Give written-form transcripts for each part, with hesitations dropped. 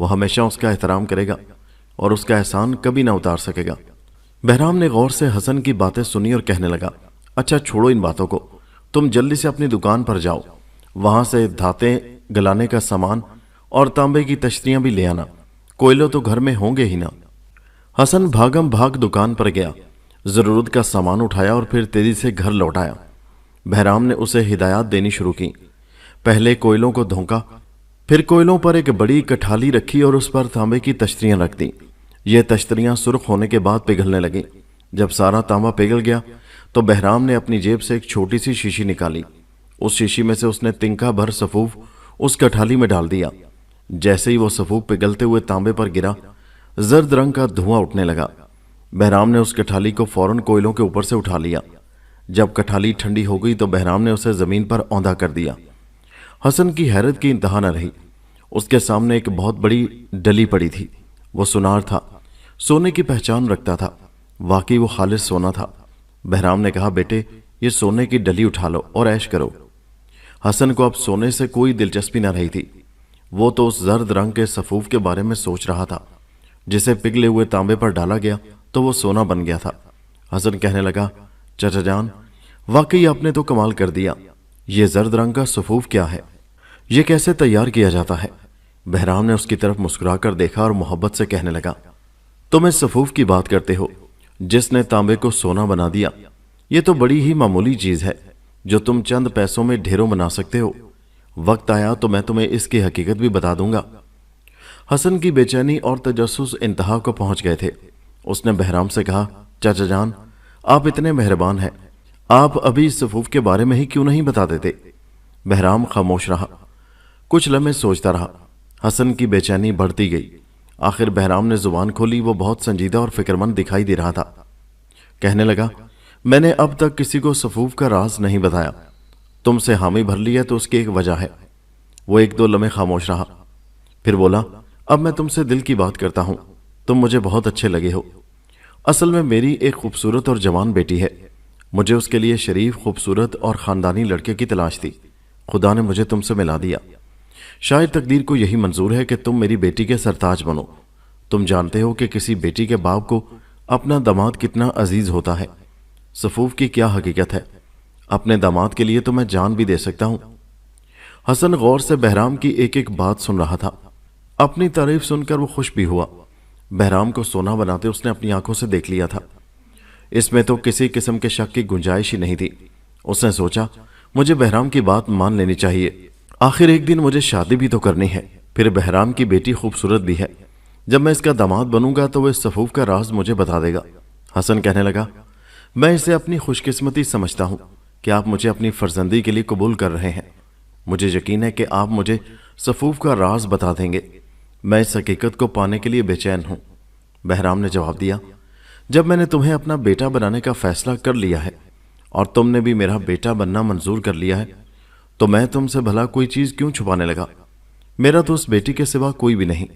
وہ ہمیشہ اس کا احترام کرے گا اور اس کا احسان کبھی نہ اتار سکے گا۔ بہرام نے غور سے حسن کی باتیں سنی اور کہنے لگا، اچھا چھوڑو ان باتوں کو، تم جلدی سے اپنی دکان پر جاؤ، وہاں سے دھاتیں گلانے کا سامان اور تانبے کی تشتریاں بھی لے آنا، کوئلے تو گھر میں ہوں گے ہی نہ۔ حسن بھاگم بھاگ دکان پر گیا، ضرورت کا سامان اٹھایا اور پھر تیزی سے گھر لوٹ آیا۔ بہرام نے اسے ہدایات دینی شروع کی۔ پہلے کوئلوں کو دھونکا، پھر کوئلوں پر ایک بڑی کٹھالی رکھی اور اس پر تانبے کی تشتریاں رکھ دیں۔ یہ تشتریاں سرخ ہونے کے بعد پگھلنے لگیں۔ جب سارا تانبا پگھل گیا تو بہرام نے اپنی جیب سے ایک چھوٹی سی شیشی نکالی۔ اس شیشی میں سے اس نے تنکا بھر سفوف اس کٹھالی میں ڈال دیا۔ جیسے ہی وہ سفوف پگھلتے ہوئے تانبے پر گرا، زرد رنگ کا دھواں اٹھنے لگا۔ بہرام نے اس کٹھالی کو فوراً کوئلوں کے اوپر سے اٹھا لیا۔ جب کٹھالی ٹھنڈی ہو گئی تو بہرام نے اسے زمین پر اوندا کر دیا۔ حسن کی حیرت کی انتہا نہ رہی۔ اس کے سامنے ایک بہت بڑی ڈلی پڑی تھی۔ وہ سونار تھا، سونے کی پہچان رکھتا تھا، واقعی وہ خالص سونا تھا۔ بہرام نے کہا، بیٹے یہ سونے کی ڈلی اٹھا لو اور عیش کرو۔ حسن کو اب سونے سے کوئی دلچسپی نہ رہی تھی۔ وہ تو اس زرد رنگ کے سفوف کے بارے میں سوچ رہا تھا جسے پگھلے ہوئے تانبے پر ڈالا گیا تو وہ سونا بن گیا تھا۔ حسن کہنے لگا، چچا جان واقعی آپ نے تو کمال کر دیا، یہ زرد رنگ کا سفوف کیا ہے؟ یہ کیسے تیار کیا جاتا ہے؟ بہرام نے اس کی طرف مسکرا کر دیکھا اور محبت سے کہنے لگا، تم اس سفوف کی بات کرتے ہو جس نے تانبے کو سونا بنا دیا؟ یہ تو بڑی ہی معمولی چیز ہے جو تم چند پیسوں میں ڈھیروں بنا سکتے ہو۔ وقت آیا تو میں تمہیں اس کی حقیقت بھی بتا دوں گا۔ حسن کی بے چینی اور تجسس انتہا کو پہنچ گئے تھے۔ اس نے بہرام سے کہا، چاچا جان آپ اتنے مہربان ہیں، آپ ابھی اس سفوف کے بارے میں ہی کیوں نہیں بتا دیتے؟ بہرام خاموش رہا، کچھ لمحے سوچتا رہا۔ حسن کی بے چینی بڑھتی گئی۔ آخر بہرام نے زبان کھولی۔ وہ بہت سنجیدہ اور فکرمند دکھائی دے رہا تھا۔ کہنے لگا، میں نے اب تک کسی کو سفوف کا راز نہیں بتایا، تم سے حامی بھر لی ہے تو اس کی ایک وجہ ہے۔ وہ ایک دو لمحے خاموش رہا، پھر بولا، اب میں تم سے دل کی بات کرتا ہوں، تم مجھے بہت اچھے لگے ہو۔ اصل میں میری ایک خوبصورت اور جوان بیٹی ہے، مجھے اس کے لیے شریف، خوبصورت اور خاندانی لڑکے کی تلاش تھی۔ خدا نے مجھے تم سے ملا دیا۔ شاید تقدیر کو یہی منظور ہے کہ تم میری بیٹی کے سرتاج بنو۔ تم جانتے ہو کہ کسی بیٹی کے باپ کو اپنا داماد کتنا عزیز ہوتا ہے۔ سفوف کی کیا حقیقت ہے؟ اپنے داماد کے لیے تو میں جان بھی دے سکتا ہوں۔ حسن غور سے بہرام کی ایک ایک بات سن رہا تھا۔ اپنی تعریف سن کر وہ خوش بھی ہوا۔ بہرام کو سونا بناتے اس نے اپنی آنکھوں سے دیکھ لیا تھا۔ اس میں تو کسی قسم کے شک کی گنجائش ہی نہیں تھی۔ اس نے سوچا، مجھے بہرام کی بات مان لینی چاہیے، آخر ایک دن مجھے شادی بھی تو کرنی ہے، پھر بہرام کی بیٹی خوبصورت بھی ہے، جب میں اس کا داماد بنوں گا تو وہ اس سفوف کا راز مجھے بتا دے گا۔ حسن کہنے لگا، میں اسے اپنی خوش قسمتی سمجھتا ہوں کہ آپ مجھے اپنی فرزندی کے لیے قبول کر رہے ہیں۔ مجھے یقین ہے کہ آپ مجھے سفوف کا راز بتا دیں گے، میں اس حقیقت کو پانے کے لیے بے چین ہوں۔ بہرام نے جواب دیا، جب میں نے تمہیں اپنا بیٹا بنانے کا فیصلہ کر لیا ہے اور تم نے بھی میرا بیٹا بننا منظور کر لیا ہے تو میں تم سے بھلا کوئی چیز کیوں چھپانے لگا؟ میرا تو اس بیٹی کے سوا کوئی بھی نہیں،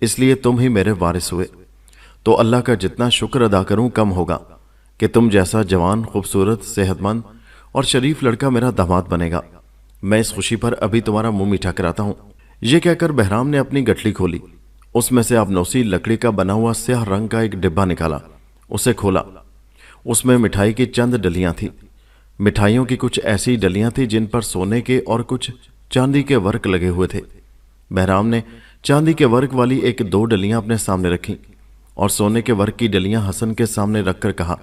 اس لیے تم ہی میرے وارث ہوئے۔ تو اللہ کا جتنا شکر ادا کروں کم ہوگا کہ تم جیسا جوان، خوبصورت، صحت مند اور شریف لڑکا میرا داماد بنے گا۔ میں اس خوشی پر ابھی تمہارا منہ میٹھا کراتا ہوں۔ یہ کہہ کر بہرام نے اپنی گٹھلی کھولی، اس میں سے آبنوسی لکڑی کا بنا ہوا سیاہ رنگ کا ایک ڈبہ نکالا، اسے کھولا۔ اس میں مٹھائی کی چند ڈلیاں تھیں۔ مٹھائیوں کی کچھ ایسی ڈلیاں تھیں جن پر سونے کے اور کچھ چاندی کے ورق لگے ہوئے تھے۔ بہرام نے چاندی کے ورق والی ایک دو ڈلیاں اپنے سامنے رکھیں اور سونے کے ورق کی ڈلیاں حسن کے سامنے رکھ کر کہا،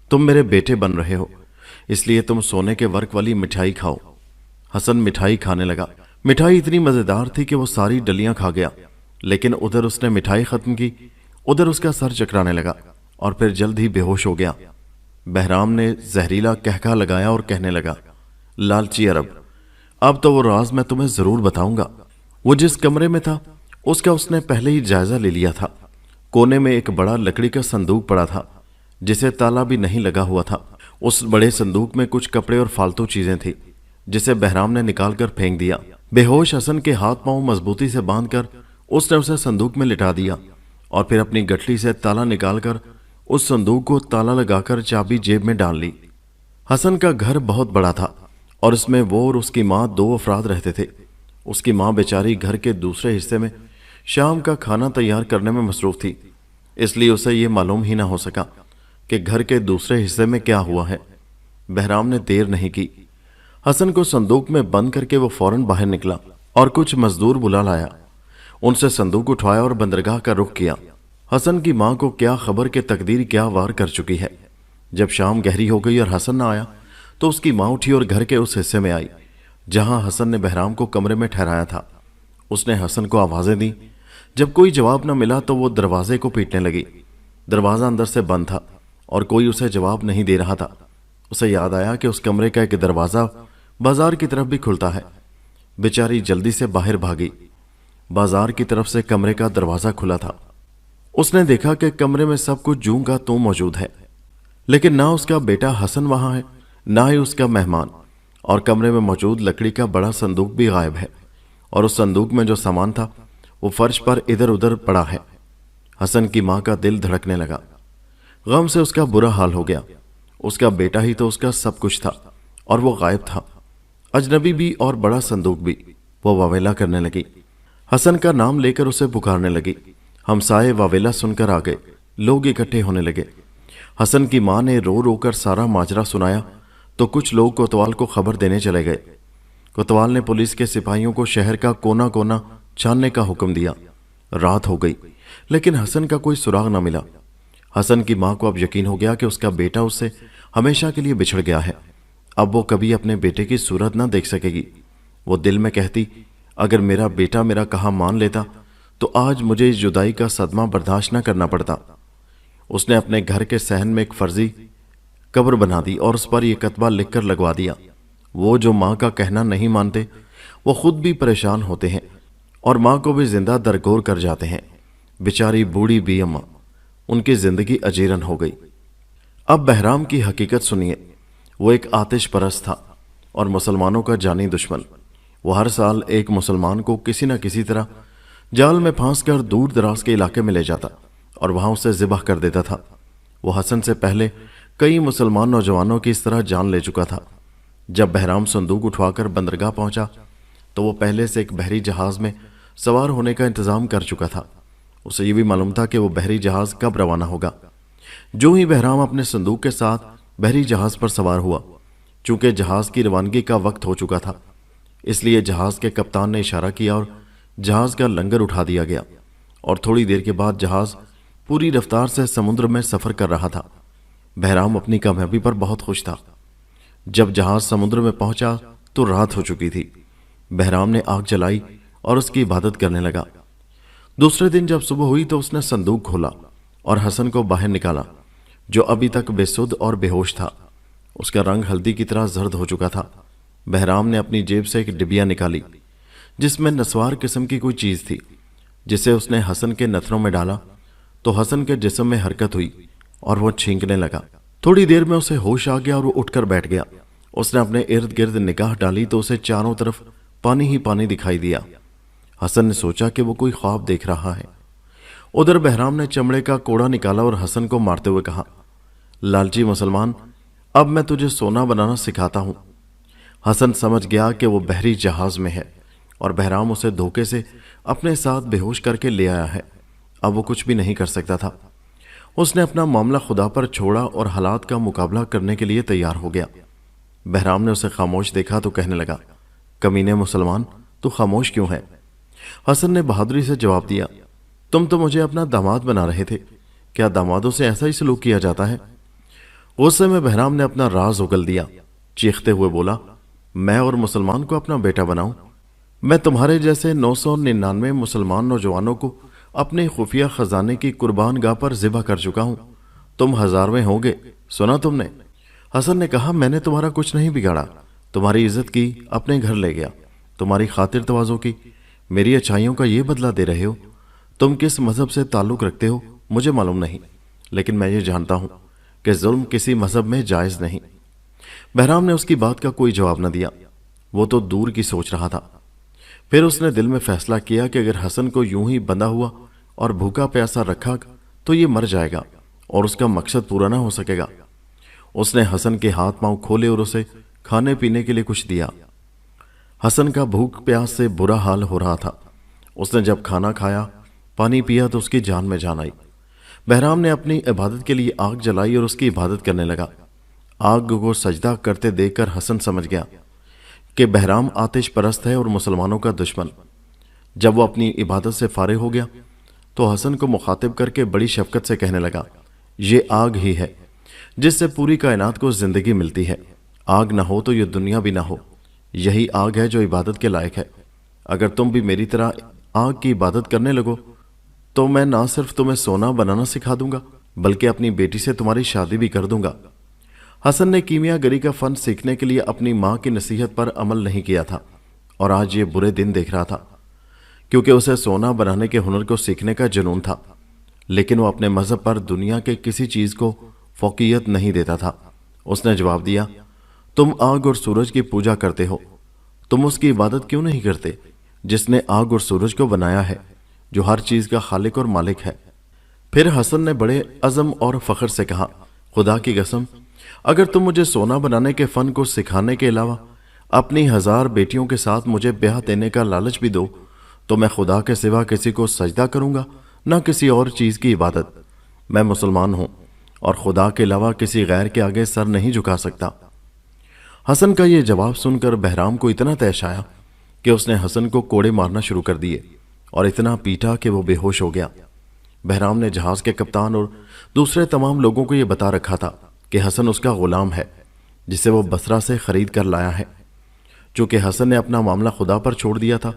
تم میرے بیٹے بن رہے ہو، اس لیے تم سونے کے ورق والی مٹھائی کھاؤ۔ حسن مٹھائی کھانے لگا۔ مٹھائی اتنی مزیدار تھی کہ وہ ساری ڈلیاں کھا گیا، لیکن ادھر اس نے مٹھائی ختم کی، ادھر اس کا سر چکرانے لگا اور پھر جلد ہی بے ہوش ہو گیا۔ بہرام نے زہریلا کہکا لگایا اور کہنے لگا، لالچی عرب، اب تو وہ راز میں تمہیں ضرور بتاؤں گا۔ وہ جس کمرے میں تھا اس کا اس نے پہلے ہی جائزہ لے لیا تھا۔ کونے میں ایک بڑا لکڑی کا صندوق پڑا تھا جسے تالا بھی نہیں لگا ہوا تھا۔ اس بڑے صندوق میں کچھ کپڑے اور فالتو چیزیں تھیں جسے بہرام نے نکال کر پھینک دیا۔ بے ہوش حسن کے ہاتھ پاؤں مضبوطی سے باندھ کر اس نے اسے صندوق میں لٹا دیا اور پھر اپنی گٹھلی سے تالا نکال کر اس صندوق کو تالا لگا کر چابی جیب میں ڈال لی۔ حسن کا گھر بہت بڑا تھا اور اس میں وہ اور اس کی ماں دو افراد رہتے تھے۔ اس کی ماں بیچاری گھر کے دوسرے حصے میں شام کا کھانا تیار کرنے میں مصروف تھی، اس لیے اسے یہ معلوم ہی نہ ہو سکا کہ گھر کے دوسرے حصے میں کیا ہوا ہے۔ بہرام نے دیر نہیں کی، حسن کو صندوق میں بند کر کے وہ فوراً باہر نکلا اور کچھ مزدور بلا لایا۔ ان سے صندوق اٹھوایا اور بندرگاہ کا رخ کیا۔ حسن کی ماں کو کیا خبر کہ تقدیر کیا وار کر چکی ہے۔ جب شام گہری ہو گئی اور حسن نہ آیا تو اس کی ماں اٹھی اور گھر کے اس حصے میں آئی جہاں حسن نے بہرام کو کمرے میں ٹھہرایا تھا۔ اس نے حسن کو آوازیں دیں۔ جب کوئی جواب نہ ملا تو وہ دروازے کو پیٹنے لگی۔ دروازہ اندر سے بند تھا اور کوئی اسے جواب نہیں دے رہا تھا۔ اسے یاد آیا کہ اس کمرے کا ایک دروازہ بازار کی طرف بھی کھلتا ہے۔ بیچاری جلدی سے باہر بھاگی۔ بازار کی طرف سے کمرے کا دروازہ کھلا تھا۔ اس نے دیکھا کہ کمرے میں سب کچھ جوں کا توں موجود ہے، لیکن نہ اس کا بیٹا حسن وہاں ہے نہ ہی اس کا مہمان، اور کمرے میں موجود لکڑی کا بڑا صندوق بھی غائب ہے، اور اس صندوق میں جو سامان تھا وہ فرش پر ادھر ادھر پڑا ہے۔ حسن کی ماں کا دل دھڑکنے لگا۔ غم سے اس کا برا حال ہو گیا۔ اس کا بیٹا ہی تو اس کا سب کچھ تھا اور وہ غائب تھا، اجنبی بھی اور بڑا صندوق بھی۔ وہ واویلا کرنے لگی، حسن کا نام لے کر اسے پکارنے لگی۔ ہمسائے واویلا سن کر آ گئے، لوگ اکٹھے ہونے لگے۔ حسن کی ماں نے رو رو کر سارا ماجرا سنایا تو کچھ لوگ کوتوال کو خبر دینے چلے گئے۔ کوتوال نے پولیس کے سپاہیوں کو شہر کا کونا کونا چھاننے کا حکم دیا۔ رات ہو گئی لیکن حسن کا کوئی سراغ نہ ملا۔ حسن کی ماں کو اب یقین ہو گیا کہ اس کا بیٹا اس سے ہمیشہ کے لیے بچھڑ گیا ہے۔ اب وہ کبھی اپنے بیٹے کی صورت نہ دیکھ سکے گی۔ وہ دل میں کہتی، اگر میرا بیٹا میرا کہا مان لیتا تو آج مجھے اس جدائی کا صدمہ برداشت نہ کرنا پڑتا۔ اس نے اپنے گھر کے صحن میں ایک فرضی قبر بنا دی اور اس پر یہ کتبہ لکھ کر لگوا دیا، وہ جو ماں کا کہنا نہیں مانتے وہ خود بھی پریشان ہوتے ہیں اور ماں کو بھی زندہ درگور کر جاتے ہیں۔ بیچاری بوڑھی بی اماں، ان کی زندگی اجیرن ہو گئی۔ اب بہرام کی حقیقت سنیے۔ وہ ایک آتش پرست تھا اور مسلمانوں کا جانی دشمن۔ وہ ہر سال ایک مسلمان کو کسی نہ کسی طرح جال میں پھانس کر دور دراز کے علاقے میں لے جاتا اور وہاں اسے ذبح کر دیتا تھا۔ وہ حسن سے پہلے کئی مسلمان نوجوانوں کی اس طرح جان لے چکا تھا۔ جب بہرام صندوق اٹھوا کر بندرگاہ پہنچا تو وہ پہلے سے ایک بحری جہاز میں سوار ہونے کا انتظام کر چکا تھا۔ اسے یہ بھی معلوم تھا کہ وہ بحری جہاز کب روانہ ہوگا۔ جو ہی بہرام اپنے صندوق کے ساتھ بحری جہاز پر سوار ہوا، چونکہ جہاز کی روانگی کا وقت ہو چکا تھا، اس لیے جہاز کے کپتان نے اشارہ کیا اور جہاز کا لنگر اٹھا دیا گیا، اور تھوڑی دیر کے بعد جہاز پوری رفتار سے سمندر میں سفر کر رہا تھا۔ بہرام اپنی کامیابی پر بہت خوش تھا۔ جب جہاز سمندر میں پہنچا تو رات ہو چکی تھی۔ بہرام نے آگ جلائی اور اس کی عبادت کرنے لگا۔ دوسرے دن جب صبح ہوئی تو اس نے صندوق کھولا اور حسن کو باہر نکالا، جو ابھی تک بے سدھ اور بے ہوش تھا۔ اس کا رنگ ہلدی کی طرح زرد ہو چکا تھا۔ بہرام نے اپنی جیب سے ایک ڈبیا نکالی جس میں نسوار قسم کی کوئی چیز تھی، جسے اس نے حسن کے نتنوں میں ڈالا تو حسن کے جسم میں حرکت ہوئی اور وہ چھینکنے لگا۔ تھوڑی دیر میں اسے ہوش آ گیا اور وہ اٹھ کر بیٹھ گیا۔ اس نے اپنے ارد گرد نگاہ ڈالی تو اسے چاروں طرف پانی ہی پانی دکھائی دیا۔ حسن نے سوچا کہ وہ کوئی خواب دیکھ رہا ہے۔ ادھر بہرام نے چمڑے کا کوڑا نکالا اور حسن کو مارتے ہوئے کہا، لالچی مسلمان، اب میں تجھے سونا بنانا سکھاتا ہوں۔ حسن سمجھ گیا کہ وہ بحری جہاز میں ہے اور بہرام اسے دھوکے سے اپنے ساتھ بے ہوش کر کے لے آیا ہے۔ اب وہ کچھ بھی نہیں کر سکتا تھا۔ اس نے اپنا معاملہ خدا پر چھوڑا اور حالات کا مقابلہ کرنے کے لیے تیار ہو گیا۔ بہرام نے اسے خاموش دیکھا تو کہنے لگا، کمینے مسلمان، تو خاموش کیوں ہے؟ حسن نے بہادری سے جواب دیا، تم تو مجھے اپنا داماد بنا رہے تھے، کیا دامادوں سے ایسا ہی سلوک کیا جاتا ہے؟ غصے میں بہرام نے اپنا راز اگل دیا۔ چیختے ہوئے بولا، میں اور مسلمان کو اپنا بیٹا بناؤں؟ میں تمہارے جیسے 999 مسلمان نوجوانوں کو اپنے خفیہ خزانے کی قربان گاہ پر ذبح کر چکا ہوں، تم ہزارویں ہوگے، سنا تم نے؟ حسن نے کہا، میں نے تمہارا کچھ نہیں بگاڑا، تمہاری عزت کی، اپنے گھر لے گیا، تمہاری خاطر تواضع کی، میری اچھائیوں کا یہ بدلہ دے رہے ہو۔ تم کس مذہب سے تعلق رکھتے ہو مجھے معلوم نہیں، لیکن میں یہ جانتا ہوں کہ ظلم کسی مذہب میں جائز نہیں۔ بہرام نے اس کی بات کا کوئی جواب نہ دیا، وہ تو دور کی سوچ رہا تھا۔ پھر اس نے دل میں فیصلہ کیا کہ اگر حسن کو یوں ہی بندھا ہوا اور بھوکا پیاسا رکھا تو یہ مر جائے گا اور اس کا مقصد پورا نہ ہو سکے گا۔ اس نے حسن کے ہاتھ پاؤں کھولے اور اسے کھانے پینے کے لیے کچھ دیا۔ حسن کا بھوک پیاس سے برا حال ہو رہا تھا۔ اس نے جب کھانا کھایا، پانی پیا تو اس کی جان میں جان آئی۔ بہرام نے اپنی عبادت کے لیے آگ جلائی اور اس کی عبادت کرنے لگا۔ آگ کو سجدہ کرتے دیکھ کر حسن سمجھ گیا کہ بہرام آتش پرست ہے اور مسلمانوں کا دشمن۔ جب وہ اپنی عبادت سے فارغ ہو گیا تو حسن کو مخاطب کر کے بڑی شفقت سے کہنے لگا، یہ آگ ہی ہے جس سے پوری کائنات کو زندگی ملتی ہے۔ آگ نہ ہو تو یہ دنیا بھی نہ ہو۔ یہی آگ ہے جو عبادت کے لائق ہے۔ اگر تم بھی میری طرح آگ کی عبادت کرنے لگو تو میں نہ صرف تمہیں سونا بنانا سکھا دوں گا بلکہ اپنی بیٹی سے تمہاری شادی بھی کر دوں گا۔ حسن نے کیمیا گری کا فن سیکھنے کے لیے اپنی ماں کی نصیحت پر عمل نہیں کیا تھا اور آج یہ برے دن دیکھ رہا تھا کیونکہ اسے سونا بنانے کے ہنر کو سیکھنے کا جنون تھا، لیکن وہ اپنے مذہب پر دنیا کے کسی چیز کو فوقیت نہیں دیتا تھا۔ اس نے جواب دیا، تم آگ اور سورج کی پوجا کرتے ہو، تم اس کی عبادت کیوں نہیں کرتے جس نے آگ اور سورج کو بنایا ہے، جو ہر چیز کا خالق اور مالک ہے۔ پھر حسن نے بڑے عزم اور فخر سے کہا، خدا کی قسم، اگر تم مجھے سونا بنانے کے فن کو سکھانے کے علاوہ اپنی 1000 بیٹیوں کے ساتھ مجھے بیاہ دینے کا لالچ بھی دو تو میں خدا کے سوا کسی کو سجدہ کروں گا، نہ کسی اور چیز کی عبادت۔ میں مسلمان ہوں اور خدا کے علاوہ کسی غیر کے آگے سر نہیں جھکا سکتا۔ حسن کا یہ جواب سن کر بہرام کو اتنا طیش آیا کہ اس نے حسن کو کوڑے مارنا شروع کر دیے اور اتنا پیٹا کہ وہ بے ہوش ہو گیا۔ بہرام نے جہاز کے کپتان اور دوسرے تمام لوگوں کو یہ بتا رکھا تھا کہ حسن اس کا غلام ہے جسے وہ بصرہ سے خرید کر لایا ہے۔ چونکہ حسن نے اپنا معاملہ خدا پر چھوڑ دیا تھا،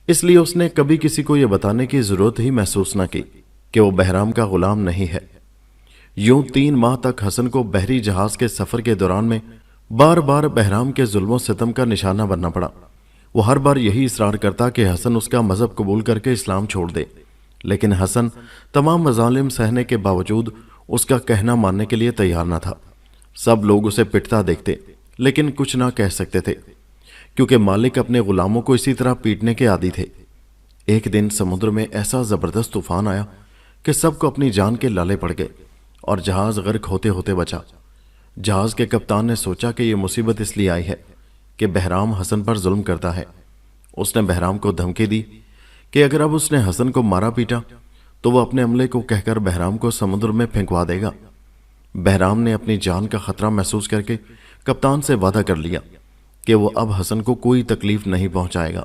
اس لیے اس نے کبھی کسی کو یہ بتانے کی ضرورت ہی محسوس نہ کی کہ وہ بہرام کا غلام نہیں ہے۔ یوں 3 ماہ تک حسن کو بحری جہاز کے سفر کے دوران میں بار بار بہرام کے ظلم و ستم کا نشانہ بننا پڑا۔ وہ ہر بار یہی اصرار کرتا کہ حسن اس کا مذہب قبول کر کے اسلام چھوڑ دے، لیکن حسن تمام مظالم سہنے کے باوجود اس کا کہنا ماننے کے لیے تیار نہ تھا۔ سب لوگ اسے پٹتا دیکھتے لیکن کچھ نہ کہہ سکتے تھے کیونکہ مالک اپنے غلاموں کو اسی طرح پیٹنے کے عادی تھے۔ ایک دن سمندر میں ایسا زبردست طوفان آیا کہ سب کو اپنی جان کے لالے پڑ گئے اور جہاز غرق ہوتے ہوتے بچا۔ جہاز کے کپتان نے سوچا کہ یہ مصیبت اس لیے آئی ہے کہ بہرام حسن پر ظلم کرتا ہے۔ اس نے بہرام کو دھمکی دی کہ اگر اب اس نے حسن کو مارا پیٹا تو وہ اپنے عملے کو کہہ کر بہرام کو سمندر میں پھینکوا دے گا۔ بہرام نے اپنی جان کا خطرہ محسوس کر کے کپتان سے وعدہ کر لیا کہ وہ اب حسن کو کوئی تکلیف نہیں پہنچائے گا۔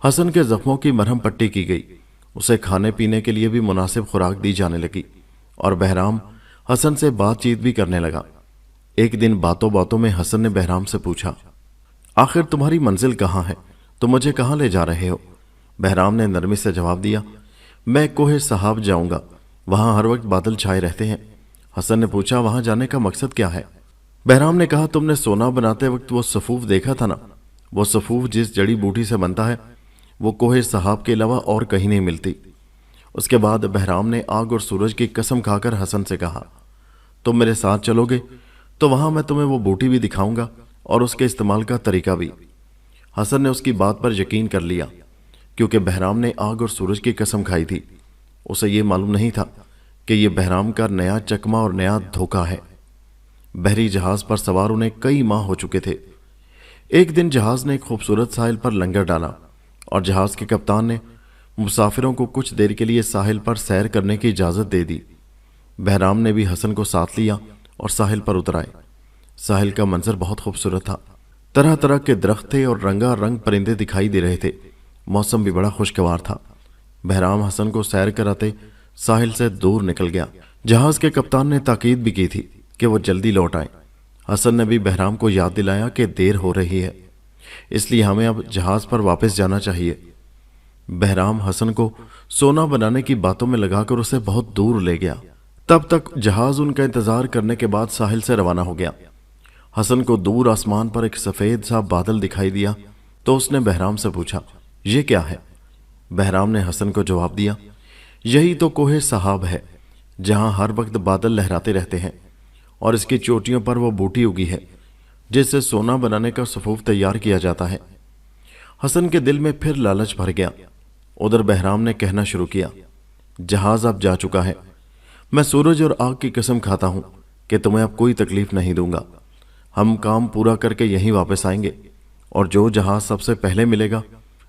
حسن کے زخموں کی مرہم پٹی کی گئی، اسے کھانے پینے کے لیے بھی مناسب خوراک دی جانے لگی اور بہرام حسن سے بات چیت بھی کرنے لگا۔ ایک دن باتوں باتوں میں حسن نے بہرام سے پوچھا، آخر تمہاری منزل کہاں ہے؟ تم مجھے کہاں لے جا رہے ہو؟ بہرام نے نرمی سے جواب دیا، میں کوہ صحاب جاؤں گا، وہاں ہر وقت بادل چھائے رہتے ہیں۔ حسن نے پوچھا، وہاں جانے کا مقصد کیا ہے؟ بہرام نے کہا، تم نے سونا بناتے وقت وہ صفوف دیکھا تھا نا؟ وہ صفوف جس جڑی بوٹی سے بنتا ہے وہ کوہ صحاب کے علاوہ اور کہیں نہیں ملتی۔ اس کے بعد بہرام نے آگ اور سورج کی قسم کھا کر حسن سے کہا، تم میرے ساتھ چلو گے تو وہاں میں تمہیں وہ بوٹی بھی دکھاؤں گا اور اس کے استعمال کا طریقہ بھی۔ حسن نے اس کی بات پر یقین کر لیا کیونکہ بہرام نے آگ اور سورج کی قسم کھائی تھی۔ اسے یہ معلوم نہیں تھا کہ یہ بہرام کا نیا چکمہ اور نیا دھوکہ ہے۔ بحری جہاز پر سوار انہیں کئی ماہ ہو چکے تھے۔ ایک دن جہاز نے ایک خوبصورت ساحل پر لنگر ڈالا اور جہاز کے کپتان نے مسافروں کو کچھ دیر کے لیے ساحل پر سیر کرنے کی اجازت دے دی۔ بہرام نے بھی حسن کو ساتھ لیا اور ساحل پر اتر آئے۔ ساحل کا منظر بہت خوبصورت تھا، طرح طرح کے درخت تھے اور رنگا رنگ پرندے دکھائی دے رہے تھے۔ موسم بھی بڑا خوشگوار تھا۔ بہرام حسن کو سیر کراتے ساحل سے دور نکل گیا۔ جہاز کے کپتان نے تاکید بھی کی تھی کہ وہ جلدی لوٹ آئے۔ حسن نے بھی بہرام کو یاد دلایا کہ دیر ہو رہی ہے، اس لیے ہمیں اب جہاز پر واپس جانا چاہیے۔ بہرام حسن کو سونا بنانے کی باتوں میں لگا کر اسے بہت دور لے گیا۔ تب تک جہاز ان کا انتظار کرنے کے بعد ساحل سے روانہ ہو گیا۔ حسن کو دور آسمان پر ایک سفید سا بادل دکھائی دیا تو اس نے بہرام سے پوچھا، یہ کیا ہے؟ بہرام نے حسن کو جواب دیا، یہی تو کوہ صحاب ہے جہاں ہر وقت بادل لہراتے رہتے ہیں اور اس کی چوٹیوں پر وہ بوٹی اگی ہے جس سے سونا بنانے کا صفوف تیار کیا جاتا ہے۔ حسن کے دل میں پھر لالچ بھر گیا۔ ادھر بہرام نے کہنا شروع کیا، جہاز اب جا چکا ہے، میں سورج اور آگ کی قسم کھاتا ہوں کہ تمہیں اب کوئی تکلیف نہیں دوں گا۔ ہم کام پورا کر کے یہیں واپس آئیں گے اور جو جہاز سب سے پہلے ملے گا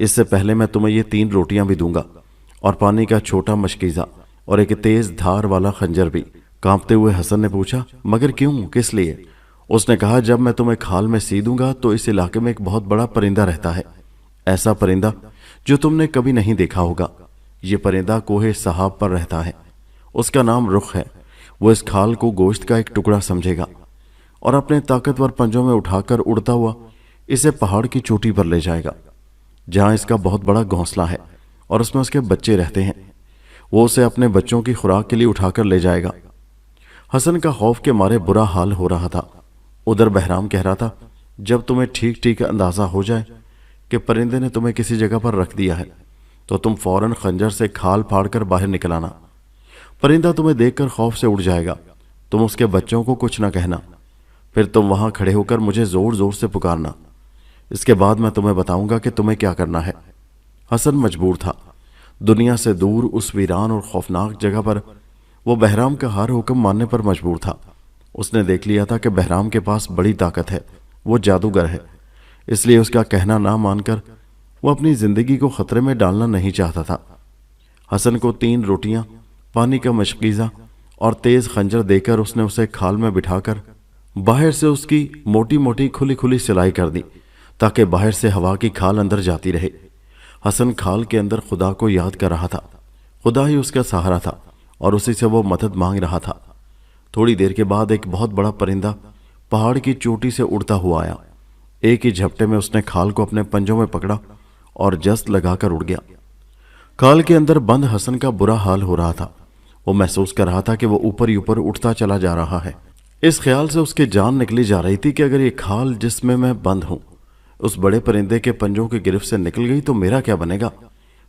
اس سے پہلے میں تمہیں یہ 3 روٹیاں بھی دوں گا اور پانی کا چھوٹا مشکیزہ اور ایک تیز دھار والا خنجر بھی۔ کانپتے ہوئے حسن نے پوچھا، مگر کیوں، کس لیے؟ اس نے کہا، جب میں تمہیں کھال میں سی دوں گا تو اس علاقے میں ایک بہت بڑا پرندہ رہتا ہے، ایسا پرندہ جو تم نے کبھی نہیں دیکھا ہوگا۔ یہ پرندہ کوہ صحاب پر رہتا ہے، اس کا نام رخ ہے۔ وہ اس کھال کو گوشت کا ایک ٹکڑا سمجھے گا اور اپنے طاقتور پنجوں میں اٹھا کر اڑتا ہوا اسے پہاڑ کی چوٹی پر لے جائے گا، جہاں اس کا بہت بڑا گھونسلہ ہے اور اس میں اس کے بچے رہتے ہیں۔ وہ اسے اپنے بچوں کی خوراک کے لیے اٹھا کر لے جائے گا۔ حسن کا خوف کے مارے برا حال ہو رہا تھا۔ ادھر بہرام کہہ رہا تھا، جب تمہیں ٹھیک ٹھیک اندازہ ہو جائے کہ پرندے نے تمہیں کسی جگہ پر رکھ دیا ہے تو تم فوراً خنجر سے کھال پھاڑ کر باہر نکل آنا۔ پرندہ تمہیں دیکھ کر خوف سے اڑ جائے گا، تم اس کے بچوں کو کچھ نہ کہنا، پھر تم وہاں کھڑے ہو کر مجھے زور زور سے پکارنا۔ اس کے بعد میں تمہیں بتاؤں گا کہ تمہیں کیا کرنا ہے۔ حسن مجبور تھا۔ دنیا سے دور اس ویران اور خوفناک جگہ پر وہ بہرام کا ہر حکم ماننے پر مجبور تھا۔ اس نے دیکھ لیا تھا کہ بہرام کے پاس بڑی طاقت ہے، وہ جادوگر ہے، اس لیے اس کا کہنا نہ مان کر وہ اپنی زندگی کو خطرے میں ڈالنا نہیں چاہتا تھا۔ حسن کو 3 روٹیاں، پانی کا مشکیزہ اور تیز خنجر دے کر اس نے اسے کھال میں بٹھا کر باہر سے اس کی موٹی موٹی کھلی کھلی سلائی کر دی تاکہ باہر سے ہوا کی کھال اندر جاتی رہے۔ حسن کھال کے اندر خدا کو یاد کر رہا تھا، خدا ہی اس کا سہارا تھا اور اسی سے وہ مدد مانگ رہا تھا۔ تھوڑی دیر کے بعد ایک بہت بڑا پرندہ پہاڑ کی چوٹی سے اڑتا ہوا آیا۔ ایک ہی جھپٹے میں اس نے کھال کو اپنے پنجوں میں پکڑا اور جست لگا کر اڑ گیا۔ کھال کے اندر بند حسن کا برا حال ہو رہا تھا۔ وہ محسوس کر رہا تھا کہ وہ اوپر ہی اوپر اٹھتا چلا جا رہا ہے۔ اس خیال سے اس کی جان نکلی جا رہی تھی کہ اگر یہ کھال جس میں میں بند ہوں اس بڑے پرندے کے پنجوں کی گرفت سے نکل گئی تو میرا کیا بنے گا؟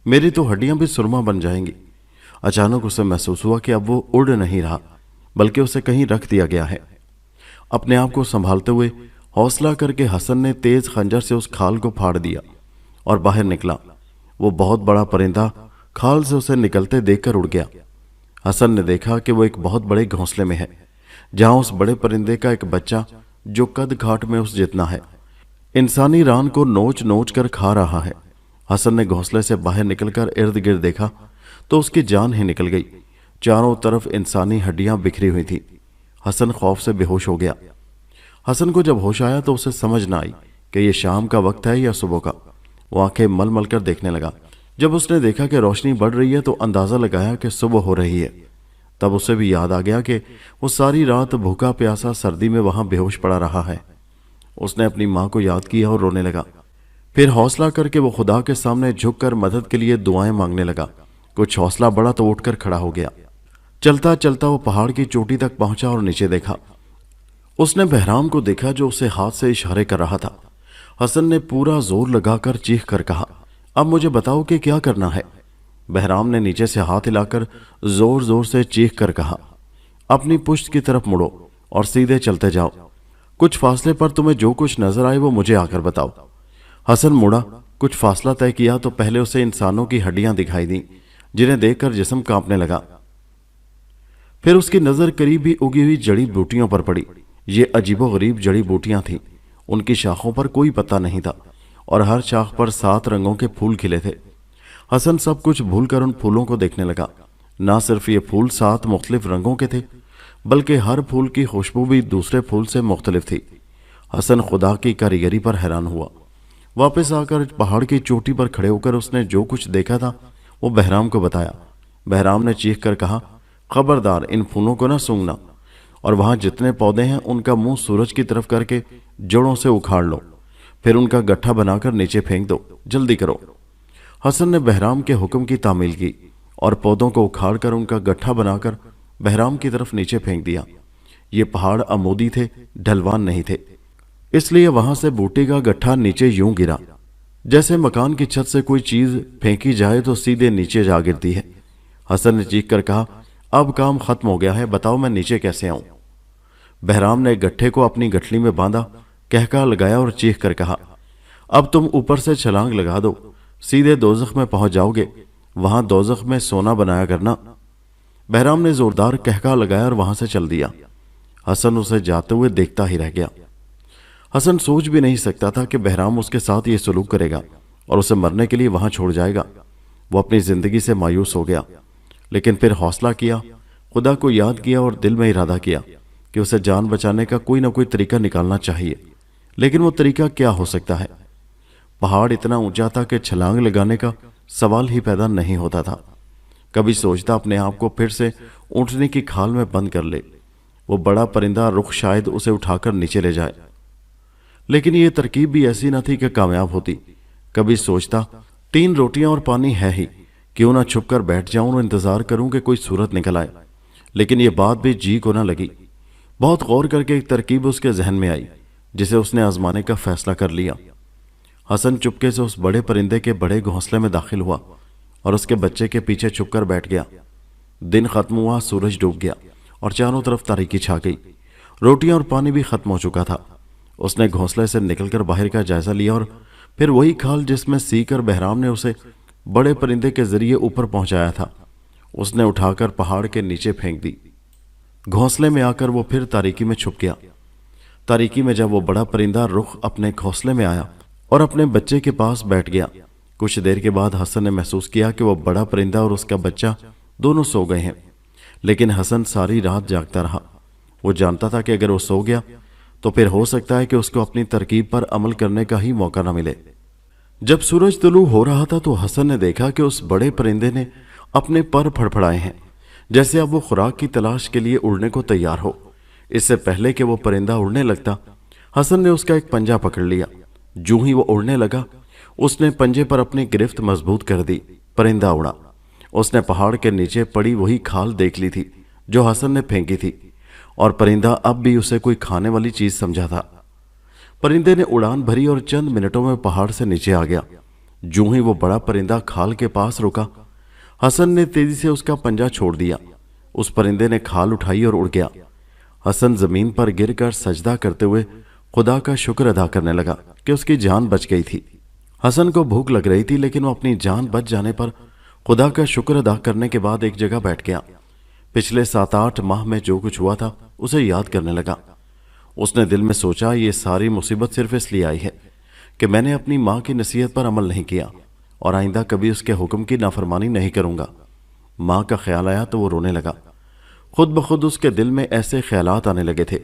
میری تو ہڈیاں بھی سرما بن جائیں گی۔ اچانک اسے محسوس ہوا کہ اب وہ اڑ نہیں رہا بلکہ اسے کہیں رکھ دیا گیا ہے۔ اپنے آپ کو سنبھالتے ہوئے حوصلہ کر کے حسن نے تیز خنجر سے اس کھال کو پھاڑ دیا اور باہر نکلا۔ وہ بہت بڑا پرندہ کھال سے اسے نکلتے دیکھ کر اڑ گیا۔ حسن نے دیکھا کہ وہ ایک بہت بڑے گھونسلے میں ہے، جہاں اس بڑے پرندے کا ایک بچہ جو قد کھاٹ میں اس جتنا ہے انسانی ران کو نوچ نوچ کر کھا رہا ہے۔ حسن نے گھونسلے سے باہر نکل کر ارد گرد دیکھا تو اس کی جان ہی نکل گئی۔ چاروں طرف انسانی ہڈیاں بکھری ہوئی تھی۔ حسن خوف سے بے ہوش ہو گیا۔ حسن کو جب ہوش آیا تو اسے سمجھ نہ آئی کہ یہ شام کا وقت ہے یا صبح کا۔ وہ آنکھیں مل مل کر دیکھنے لگا۔ جب اس نے دیکھا کہ روشنی بڑھ رہی ہے تو اندازہ لگایا کہ صبح ہو رہی ہے۔ تب اسے بھی یاد آ گیا کہ وہ ساری رات بھوکا پیاسا سردی میں وہاں بے ہوش پڑا رہا ہے۔ اس نے اپنی ماں کو یاد کیا اور رونے لگا۔ پھر حوصلہ کر کے وہ خدا کے سامنے جھک کر مدد کے لیے دعائیں مانگنے لگا۔ کچھ حوصلہ بڑا تو اٹھ کر کھڑا ہو گیا۔ چلتا چلتا وہ پہاڑ کی چوٹی تک پہنچا اور نیچے دیکھا۔ اس نے بہرام کو دیکھا جو اسے ہاتھ سے اشارے کر رہا تھا۔ حسن نے پورا زور لگا کر چیخ کر کہا، اب مجھے بتاؤ کہ کیا کرنا ہے؟ بہرام نے نیچے سے ہاتھ ہلا کر زور زور سے چیخ کر کہا، اپنی پشت کی طرف مڑو اور سیدھے چلتے جاؤ۔ کچھ فاصلے پر تمہیں جو کچھ نظر آئے وہ مجھے آ کر بتاؤ۔ حسن مڑا، کچھ فاصلہ طے کیا تو پہلے اسے انسانوں کی ہڈیاں دکھائی دیں جنہیں دیکھ کر جسم کانپنے لگا۔ پھر اس کی نظر قریب ہی اگی ہوئی جڑی بوٹیوں پر پڑی۔ یہ عجیب و غریب جڑی بوٹیاں تھیں۔ ان کی شاخوں پر کوئی پتا نہیں تھا اور ہر شاخ پر 7 رنگوں کے پھول کھلے تھے۔ حسن سب کچھ بھول کر ان پھولوں کو دیکھنے لگا۔ نہ صرف یہ پھول 7 مختلف رنگوں کے تھے بلکہ ہر پھول کی خوشبو بھی دوسرے پھول سے مختلف تھی۔ حسن خدا کی کاریگری پر حیران ہوا۔ واپس آ کر پہاڑ کی چوٹی پر کھڑے ہو کر اس نے جو کچھ دیکھا تھا وہ بہرام کو بتایا۔ بہرام نے چیخ کر کہا، خبردار، ان پھولوں کو نہ سونگنا، اور وہاں جتنے پودے ہیں ان کا منہ سورج کی طرف کر کے جڑوں سے اکھاڑ لو، پھر ان کا گٹھا بنا کر نیچے پھینک دو، جلدی کرو۔ حسن نے بہرام کے حکم کی تعمیل کی اور پودوں کو اکھاڑ کر ان کا گٹھا بنا کر بہرام کی طرف نیچے پھینک دیا۔ یہ پہاڑ عمودی تھے، ڈھلوان نہیں تھے، اس لیے وہاں سے بوٹی کا گٹھا نیچے یوں گرا جیسے مکان کی چھت سے کوئی چیز پھینکی جائے تو سیدھے نیچے جا گرتی ہے۔ حسن نے چیخ کر کہا، اب کام ختم ہو گیا ہے، بتاؤ میں نیچے کیسے آؤں؟ بہرام نے گٹھے کو اپنی گٹھلی میں باندھا، کہکا لگایا اور چیخ کر کہا، اب تم اوپر سے چھلانگ لگا دو، سیدھے دوزخ میں پہنچ جاؤ گے، وہاں دوزخ میں سونا بنایا کرنا۔ بہرام نے زوردار کہکا لگایا اور وہاں سے چل دیا۔ حسن اسے جاتے ہوئے دیکھتا ہی رہ گیا۔ حسن سوچ بھی نہیں سکتا تھا کہ بہرام اس کے ساتھ یہ سلوک کرے گا اور اسے مرنے کے لیے وہاں چھوڑ جائے گا۔ وہ اپنی زندگی سے مایوس ہو گیا، لیکن پھر حوصلہ کیا، خدا کو یاد کیا اور دل میں ارادہ کیا کہ اسے جان بچانے کا کوئی نہ کوئی طریقہ نکالنا چاہیے۔ لیکن وہ طریقہ کیا ہو سکتا ہے؟ پہاڑ اتنا اونچا تھا کہ چھلانگ لگانے کا سوال ہی پیدا نہیں ہوتا تھا۔ کبھی سوچتا اپنے آپ کو پھر سے اونٹنے کی کھال میں بند کر لے، وہ بڑا پرندہ رخ شاید اسے اٹھا کر نیچے لے جائے، لیکن یہ ترکیب بھی ایسی نہ تھی کہ کامیاب ہوتی۔ کبھی سوچتا 3 روٹیاں اور پانی ہے ہی، کیوں نہ چھپ کر بیٹھ جاؤں اور انتظار کروں کہ کوئی صورت نکل آئے، لیکن یہ بات بھی جی کو نہ لگی۔ بہت غور کر کے ایک ترکیب اس کے ذہن میں آئی جسے اس نے آزمانے کا فیصلہ کر لیا۔ حسن چپکے سے اس بڑے پرندے کے بڑے گھونسلے میں داخل ہوا اور اس کے بچے کے پیچھے چھپ کر بیٹھ گیا۔ دن ختم ہوا، سورج ڈوب گیا اور چاروں طرف تاریکی چھا گئی۔ روٹیاں اور پانی بھی ختم ہو چکا تھا۔ اس نے گھونسلے سے نکل کر باہر کا جائزہ لیا اور پھر وہی کھال جس میں سیکھ اور بہرام نے اسے بڑے پرندے کے ذریعے اوپر پہنچایا تھا، اس نے اٹھا کر پہاڑ کے نیچے پھینک دی۔ گھونسلے میں آ کر وہ پھر تاریکی میں چھپ گیا۔ تاریکی میں جب وہ بڑا پرندہ رخ اپنے گھونسلے میں آیا اور اپنے بچے کے پاس بیٹھ گیا، کچھ دیر کے بعد حسن نے محسوس کیا کہ وہ بڑا پرندہ اور اس کا بچہ دونوں سو گئے ہیں، لیکن حسن ساری رات جاگتا رہا۔ وہ جانتا تھا کہ اگر وہ سو گیا تو پھر ہو سکتا ہے کہ اس کو اپنی ترکیب پر عمل کرنے کا ہی موقع نہ ملے۔ جب سورج طلوع ہو رہا تھا تو حسن نے دیکھا کہ اس بڑے پرندے نے اپنے پر پھڑپھڑائے ہیں، جیسے اب وہ خوراک کی تلاش کے لیے اڑنے کو تیار ہو۔ اس سے پہلے کہ وہ پرندہ اڑنے لگتا، حسن نے اس کا ایک پنجہ پکڑ لیا۔ جو ہی وہ اڑنے لگا، اس نے پنجے پر اپنی گرفت مضبوط کر دی۔ پرندہ اڑا۔ اس نے پہاڑ کے نیچے پڑی وہی کھال دیکھ لی تھی جو حسن نے پھینکی تھی، اور پرندہ اب بھی اسے کوئی کھانے والی چیز سمجھا تھا۔ پرندے نے اڑان بھری اور چند منٹوں میں پہاڑ سے نیچے آ گیا۔ جو ہی وہ بڑا پرندہ کھال کے پاس رکا، حسن نے تیزی سے اس کا پنجہ چھوڑ دیا۔ اس پرندے نے کھال اٹھائی اور اڑ گیا۔ حسن زمین پر گر کر سجدہ کرتے ہوئے خدا کا شکر ادا کرنے لگا کہ اس کی جان بچ گئی تھی۔ حسن کو بھوک لگ رہی تھی، لیکن وہ اپنی جان بچ جانے پر خدا کا شکر ادا کرنے کے بعد ایک جگہ بیٹھ گیا۔ پچھلے 7-8 ماہ میں جو کچھ ہوا تھا اسے یاد کرنے لگا۔ اس نے دل میں سوچا، یہ ساری مصیبت صرف اس لیے آئی ہے کہ میں نے اپنی ماں کی نصیحت پر عمل نہیں کیا، اور آئندہ کبھی اس کے حکم کی نافرمانی نہیں کروں گا۔ ماں کا خیال آیا تو وہ رونے لگا۔ خود بخود اس کے دل میں ایسے خیالات آنے لگے تھے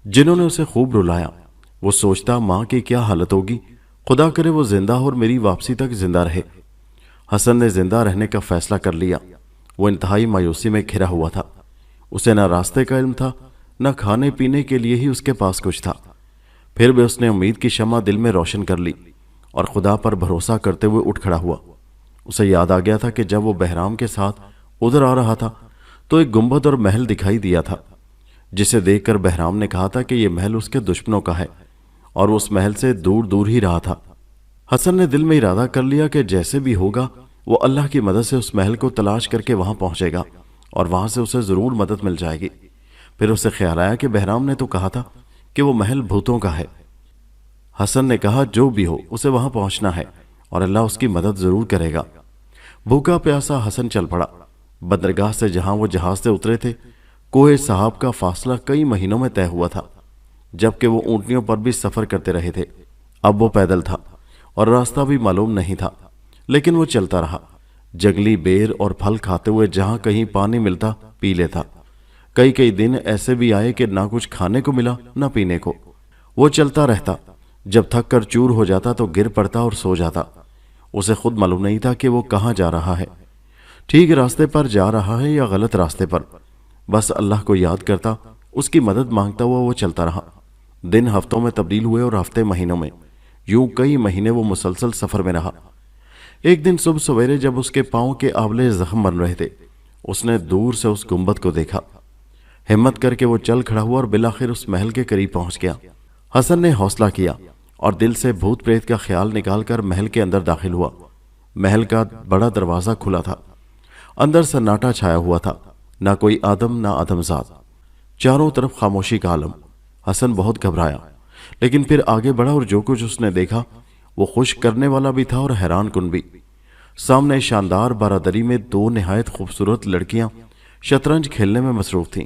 جنہوں نے اسے خوب رلایا۔ وہ سوچتا، ماں کی کیا حالت ہوگی، خدا کرے وہ زندہ اور میری واپسی تک زندہ رہے۔ حسن نے زندہ رہنے کا فیصلہ کر لیا۔ وہ انتہائی مایوسی میں گھرا ہوا تھا۔ اسے نہ راستے کا علم تھا، نہ کھانے پینے کے لیے ہی اس کے پاس کچھ تھا۔ پھر بھی اس نے امید کی شمع دل میں روشن کر لی اور خدا پر بھروسہ کرتے ہوئے اٹھ کھڑا ہوا۔ اسے یاد آ گیا تھا کہ جب وہ بہرام کے ساتھ ادھر آ رہا تھا تو ایک گنبد اور محل دکھائی دیا تھا، جسے دیکھ کر بہرام نے کہا تھا کہ یہ محل اس کے دشمنوں کا ہے، اور وہ اس محل سے دور دور ہی رہا تھا۔ حسن نے دل میں ارادہ کر لیا کہ جیسے بھی ہوگا وہ اللہ کی مدد سے اس محل کو تلاش کر کے وہاں پہنچے گا، اور وہاں سے اسے ضرور مدد مل جائے گی۔ پھر اسے خیال آیا کہ بہرام نے تو کہا تھا کہ وہ محل بھوتوں کا ہے۔ حسن نے کہا جو بھی ہو اسے وہاں پہنچنا ہے اور اللہ اس کی مدد ضرور کرے گا۔ بھوکا پیاسا حسن چل پڑا۔ بندرگاہ سے جہاں وہ جہاز سے اترے تھے، کوہ صحاب کا فاصلہ کئی مہینوں میں طے ہوا تھا، جبکہ وہ اونٹنیوں پر بھی سفر کرتے رہے تھے۔ اب وہ پیدل تھا اور راستہ بھی معلوم نہیں تھا، لیکن وہ چلتا رہا، جنگلی بیر اور پھل کھاتے ہوئے جہاں کہیں پانی ملتا پی لیتا۔ کئی دن ایسے بھی آئے کہ نہ کچھ کھانے کو ملا نہ پینے کو۔ وہ چلتا رہتا، جب تھک کر چور ہو جاتا تو گر پڑتا اور سو جاتا۔ اسے خود معلوم نہیں تھا کہ وہ کہاں جا رہا ہے، ٹھیک راستے پر جا رہا ہے یا غلط راستے پر۔ بس اللہ کو یاد کرتا، اس کی مدد مانگتا ہوا وہ چلتا رہا۔ دن ہفتوں میں تبدیل ہوئے اور ہفتے مہینوں میں، یوں کئی مہینے وہ مسلسل سفر میں رہا۔ ایک دن صبح سویرے جب اس کے پاؤں کے آبلے زخم بن رہے تھے، اس نے دور سے اس گنبد کو دیکھا۔ ہمت کر کے وہ چل کھڑا ہوا اور بالآخر اس محل کے قریب پہنچ گیا۔ حسن نے حوصلہ کیا اور دل سے بھوت پریت کا خیال نکال کر محل کے اندر داخل ہوا۔ محل کا بڑا دروازہ کھلا تھا، اندر سناٹا چھایا ہوا تھا، نہ کوئی آدم نہ آدمزاد، چاروں طرف خاموشی کا عالم۔ حسن بہت گھبرایا، لیکن پھر آگے بڑھا اور جو کچھ اس نے دیکھا وہ خوش کرنے والا بھی تھا اور حیران کن بھی۔ سامنے شاندار بارادری میں 2 نہایت خوبصورت لڑکیاں شطرنج کھیلنے میں مصروف تھیں۔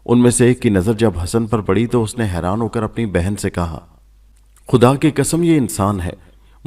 ان میں سے ایک کی نظر جب حسن پر پڑی تو اس نے حیران ہو کر اپنی بہن سے کہا، خدا کی قسم یہ انسان ہے،